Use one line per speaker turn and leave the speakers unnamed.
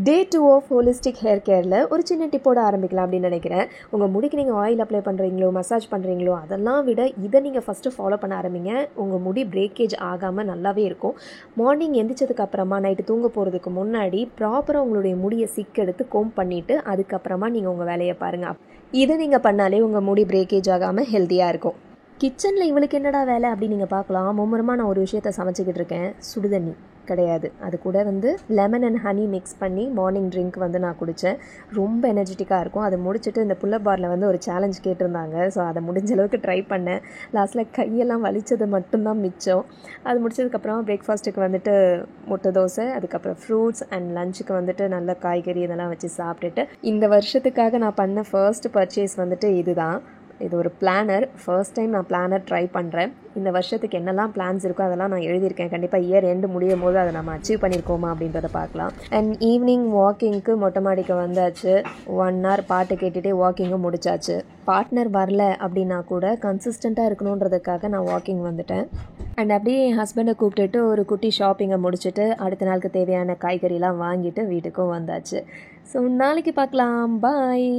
Day 2 of holistic hair கேரில் ஒரு சின்ன டிப்போட ஆரம்பிக்கலாம் அப்படின்னு நினைக்கிறேன். உங்கள் முடிக்கு நீங்கள் ஆயில் அப்ளை பண்ணுறீங்களோ, மசாஜ் பண்ணுறீங்களோ, அதெல்லாம் விட இதை நீங்கள் ஃபஸ்ட்டு ஃபாலோ பண்ண ஆரம்பிங்க. உங்கள் முடி பிரேக்கேஜ் ஆகாமல் நல்லாவே இருக்கும். மார்னிங் எந்திரிச்சதுக்கு அப்புறமா நைட்டு தூங்க போகிறதுக்கு முன்னாடி ப்ராப்பராக உங்களுடைய முடியை சிக்கெடுத்து கோம் பண்ணிவிட்டு அதுக்கப்புறமா நீங்கள் உங்கள் வேலையை பாருங்கள். இதை நீங்கள் பண்ணாலே உங்கள் முடி பிரேக்கேஜ் ஆகாமல் ஹெல்த்தியாக இருக்கும். கிச்சனில் இவளுக்கு என்னடா வேலை அப்படின்னு நீங்கள் பார்க்கலாம். மும்முரமாக நான் ஒரு விஷயத்தை சமைச்சிக்கிட்டு இருக்கேன். சுடுதண்ணி கிடையாது, அது கூட லெமன் அண்ட் ஹனி மிக்ஸ் பண்ணி மார்னிங் ட்ரிங்க் நான் குடித்தேன். ரொம்ப எனர்ஜெட்டிக்காக இருக்கும். அதை முடிச்சுட்டு இந்த புல்லப் பாரில் ஒரு சேலஞ்ச் கேட்டிருந்தாங்க. ஸோ அதை முடிஞ்ச அளவுக்கு ட்ரை பண்ணேன். லாஸ்ட்டில் கையெல்லாம் வலிச்சது மட்டும்தான் மிச்சம். அது முடிச்சதுக்கப்புறம் பிரேக்ஃபாஸ்ட்டுக்கு முட்டை தோசை, அதுக்கப்புறம் ஃப்ரூட்ஸ் அண்ட் லஞ்சுக்கு நல்ல காய்கறி இதெல்லாம் வச்சு சாப்பிட்டுட்டு இந்த வருஷத்துக்காக நான் பண்ண ஃபர்ஸ்ட் பர்ச்சேஸ் இதுதான். இது ஒரு பிளானர். ஃபர்ஸ்ட் டைம் நான் பிளானர் ட்ரை பண்ணுறேன். இந்த வருஷத்துக்கு என்னெல்லாம் பிளான்ஸ் இருக்கோ அதெல்லாம் நான் எழுதியிருக்கேன். கண்டிப்பாக இயர் எண்டு முடியும் போது அதை நம்ம அச்சீவ் பண்ணியிருக்கோமா அப்படின்றத பார்க்கலாம். அண்ட் ஈவினிங் வாக்கிங்க்கு மொட்டை மாடிக்கு வந்தாச்சு. 1 hour பாட்டு கேட்டுகிட்டே வாக்கிங்கும் முடிச்சாச்சு. பார்ட்னர் வரல அப்படின்னா கூட கன்சிஸ்டண்ட்டாக இருக்கணுன்றதுக்காக நான் வாக்கிங் வந்துட்டேன். அண்ட் அப்படியே என் ஹஸ்பண்டை கூப்பிட்டுட்டு ஒரு குட்டி ஷாப்பிங்கை முடிச்சுட்டு அடுத்த நாளுக்கு தேவையான காய்கறிலாம் வாங்கிட்டு வீட்டுக்கும் வந்தாச்சு. ஸோ நாளைக்கு பார்க்கலாம். பாய்.